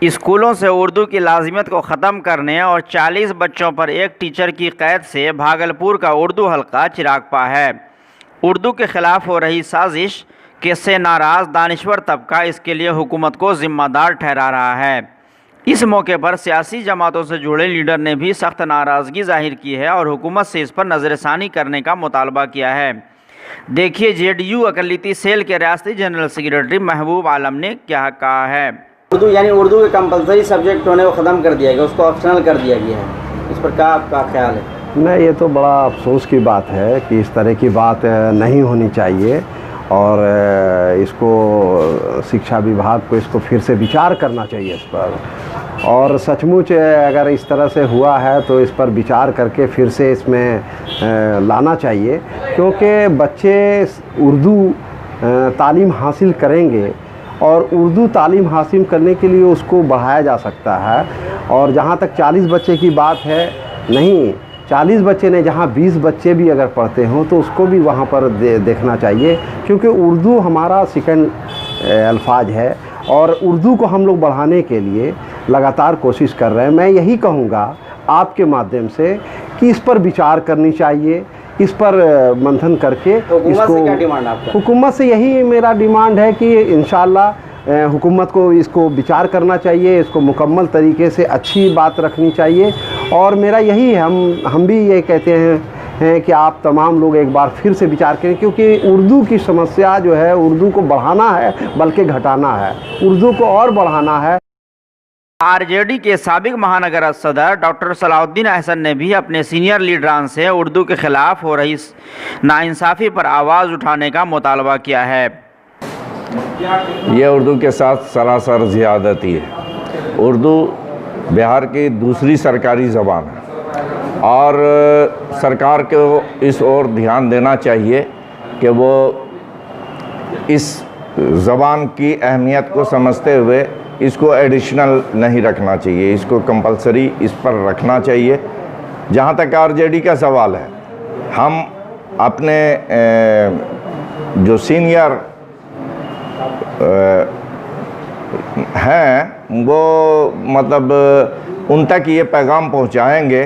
स्कूलों से उर्दू की लाज़िमियत को ख़त्म करने और 40 बच्चों पर एक टीचर की कैद से भागलपुर का उर्दू हल्का चिरागपा है। उर्दू के ख़िलाफ़ हो रही साजिश के से नाराज़ दानिश्वर तबका इसके लिए हुकूमत को ज़िम्मेदार ठहरा रहा है। इस मौके पर सियासी जमातों से जुड़े लीडर ने भी सख्त नाराज़गी जाहिर की है और हुकूमत से इस पर नज़रसानी करने का मुतालबा किया है। देखिए जेडीयू अक़लियती सेल के रियासती जनरल सेक्रेटरी महबूब आलम ने क्या कहा है। उर्दू यानी उर्दू के कंपलसरी सब्जेक्ट होने को ख़त्म कर दिया गया, उसको ऑप्शनल कर दिया गया है, इस पर क्या आपका ख्याल है? नहीं, ये तो बड़ा अफसोस की बात है कि इस तरह की बात नहीं होनी चाहिए और इसको शिक्षा विभाग को इसको फिर से विचार करना चाहिए इस पर। और सचमुच अगर इस तरह से हुआ है तो इस पर विचार करके फिर से इसमें लाना चाहिए, क्योंकि बच्चे उर्दू तालीम हासिल करेंगे और उर्दू तालीम हासिल करने के लिए उसको बढ़ाया जा सकता है। और जहाँ तक 40 बच्चे की बात है, नहीं 40 बच्चे नहीं, जहाँ 20 बच्चे भी अगर पढ़ते हों तो उसको भी वहाँ पर देखना चाहिए, क्योंकि उर्दू हमारा सेकंड अल्फाज है और उर्दू को हम लोग बढ़ाने के लिए लगातार कोशिश कर रहे हैं। मैं यही कहूँगा आपके माध्यम से कि इस पर विचार करनी चाहिए, इस पर मंथन करके इसको। क्या डिमांड आपका? हुकूमत से यही मेरा डिमांड है कि इंशाअल्लाह हुकूमत को इसको विचार करना चाहिए, इसको मुकम्मल तरीके से अच्छी बात रखनी चाहिए। और मेरा यही है, हम भी ये कहते हैं कि आप तमाम लोग एक बार फिर से विचार करें, क्योंकि उर्दू की समस्या जो है उर्दू को बढ़ाना है बल्कि घटाना है, उर्दू को और बढ़ाना है। आरजेडी के साबिक महानगर सदर डॉक्टर सलाउद्दीन अहसन ने भी अपने सीनियर लीडरान से उर्दू के ख़िलाफ़ हो रही नाइंसाफ़ी पर आवाज़ उठाने का मुतालबा किया है। ये उर्दू के साथ सरासर ज़ियादती है। उर्दू बिहार की दूसरी सरकारी ज़बान है और सरकार को इस ओर ध्यान देना चाहिए कि वो इस ज़बान की अहमियत को समझते हुए इसको एडिशनल नहीं रखना चाहिए, इसको कंपलसरी इस पर रखना चाहिए। जहाँ तक आरजेडी का सवाल है, हम अपने जो सीनियर हैं वो मतलब उन तक ये पैगाम पहुँचाएंगे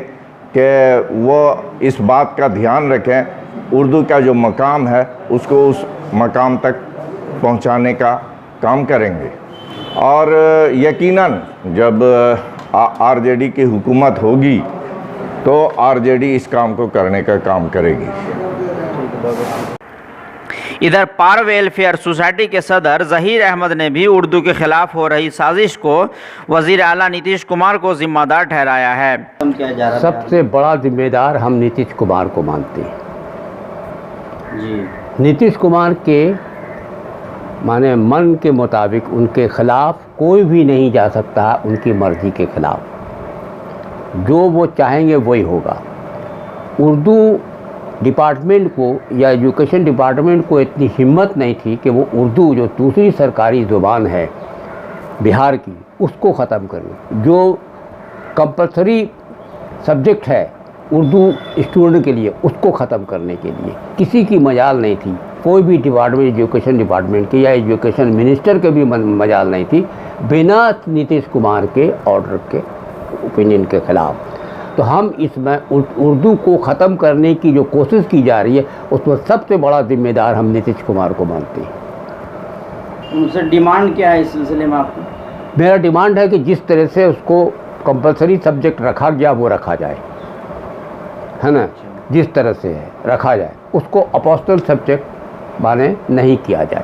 कि वो इस बात का ध्यान रखें, उर्दू का जो मकाम है उसको उस मकाम तक पहुँचाने का काम करेंगे। और यकीनन जब आरजेडी की हुकूमत होगी तो आरजेडी इस काम को करने का काम करेगी। इधर पार वेलफेयर सोसाइटी के सदर ज़हीर अहमद ने भी उर्दू के ख़िलाफ़ हो रही साजिश को वज़ीर आला नीतीश कुमार को ज़िम्मेदार ठहराया है। सबसे बड़ा जिम्मेदार हम नीतीश कुमार को मानते हैं जी। नीतीश कुमार के माने मन के मुताबिक उनके ख़िलाफ़ कोई भी नहीं जा सकता, उनकी मर्ज़ी के ख़िलाफ़ जो वो चाहेंगे वही होगा। उर्दू डिपार्टमेंट को या एजुकेशन डिपार्टमेंट को इतनी हिम्मत नहीं थी कि वो उर्दू जो दूसरी सरकारी ज़ुबान है बिहार की उसको ख़त्म करें। जो कंपलसरी सब्जेक्ट है उर्दू स्टूडेंट के लिए उसको ख़त्म करने के लिए किसी की मजाल नहीं थी, कोई भी डिपार्टमेंट एजुकेशन डिपार्टमेंट की या एजुकेशन मिनिस्टर के भी मजाल नहीं थी बिना नीतीश कुमार के ऑर्डर के ओपिनियन के ख़िलाफ़। तो हम इसमें उर्दू को ख़त्म करने की जो कोशिश की जा रही है उसमें सबसे बड़ा जिम्मेदार हम नीतीश कुमार को मानते हैं। उनसे डिमांड क्या है इस सिलसिले में आपको? मेरा डिमांड है कि जिस तरह से उसको कंपलसरी सब्जेक्ट रखा गया वो रखा जाए, है ना, जिस तरह से है रखा जाए, उसको ऑप्शनल सब्जेक्ट माने नहीं किया जाए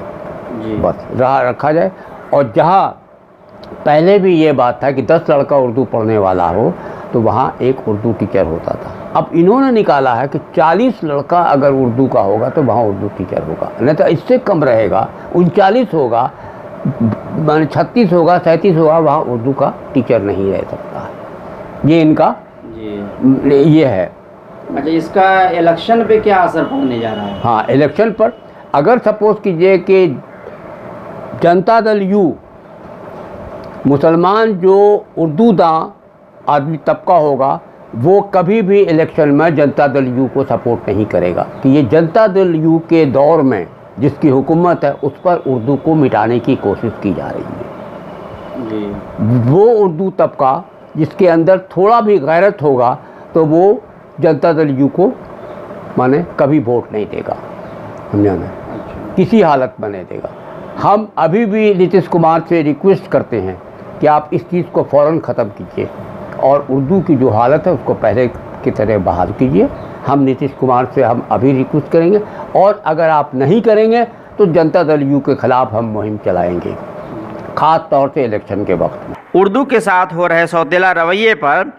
जी। बस रखा जाए। और जहाँ पहले भी ये बात था कि 10 लड़का उर्दू पढ़ने वाला हो तो वहाँ एक उर्दू टीचर होता था, अब इन्होंने निकाला है कि 40 लड़का अगर उर्दू का होगा तो वहाँ उर्दू टीचर होगा, नहीं तो इससे कम रहेगा, 39 होगा, माने 36 होगा, 37 होगा, वहाँ उर्दू का टीचर नहीं रह सकता। ये इनका ये है। अच्छा, इसका इलेक्शन पे क्या असर पड़ने जा रहा है? हाँ, इलेक्शन पर अगर सपोज कीजिए कि जनता दल यू मुसलमान जो उर्दू दां आदमी तबका होगा वो कभी भी इलेक्शन में जनता दल यू को सपोर्ट नहीं करेगा कि ये जनता दल यू के दौर में जिसकी हुकूमत है उस पर उर्दू को मिटाने की कोशिश की जा रही है। जी। वो उर्दू तबका जिसके अंदर थोड़ा भी गैरत होगा तो वो जनता दल यू को माने कभी वोट नहीं देगा, समझाना, किसी हालत में नहीं देगा। हम अभी भी नीतीश कुमार से रिक्वेस्ट करते हैं कि आप इस चीज़ को फ़ौरन ख़त्म कीजिए और उर्दू की जो हालत है उसको पहले की तरह बहाल कीजिए। हम नीतीश कुमार से हम अभी रिक्वेस्ट करेंगे और अगर आप नहीं करेंगे तो जनता दल यू के ख़िलाफ़ हम मुहिम चलाएंगे, ख़ास तौर से इलेक्शन के वक्त में। उर्दू के साथ हो रहे सौतेला रवैये पर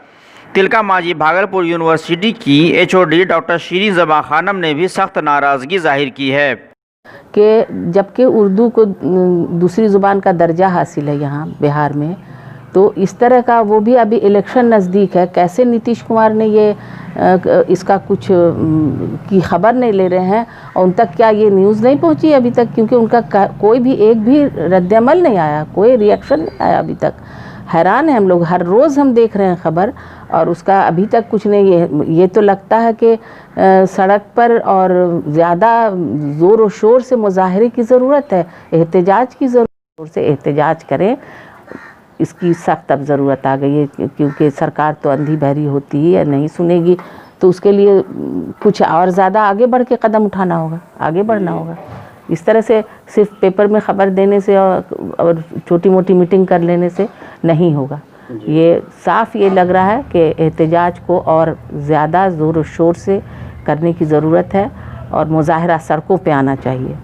तिलका मांझी भागलपुर यूनिवर्सिटी की HOD डॉक्टर शीरी ज़बा खानम ने भी सख्त नाराज़गी जाहिर की है कि जबकि उर्दू को दूसरी ज़ुबान का दर्जा हासिल है यहाँ बिहार में, तो इस तरह का वो भी अभी इलेक्शन नज़दीक है, कैसे नीतीश कुमार ने ये इसका कुछ की खबर नहीं ले रहे हैं और उन तक क्या ये न्यूज़ नहीं पहुँची अभी तक, क्योंकि उनका कोई भी एक भी रद्दअमल नहीं आया, कोई रिएक्शन नहीं आया अभी तक। हैरान है हम लोग, हर रोज़ हम देख रहे हैं ख़बर और उसका अभी तक कुछ नहीं। ये तो लगता है कि सड़क पर और ज़्यादा ज़ोर और शोर से मुजाहरे की ज़रूरत है, एहतजाज की ज़रूरत से एहतजाज करें, इसकी सख्त अब ज़रूरत आ गई है, क्योंकि सरकार तो अंधी बहरी होती ही है, नहीं सुनेगी तो उसके लिए कुछ और ज़्यादा आगे बढ़ के कदम उठाना होगा, आगे बढ़ना होगा। इस तरह से सिर्फ पेपर में ख़बर देने से और छोटी मोटी मीटिंग कर लेने से नहीं होगा। ये साफ ये लग रहा है कि एहतजाज को और ज़्यादा ज़ोर और शोर से करने की ज़रूरत है और मुजाहरा सड़कों पे आना चाहिए।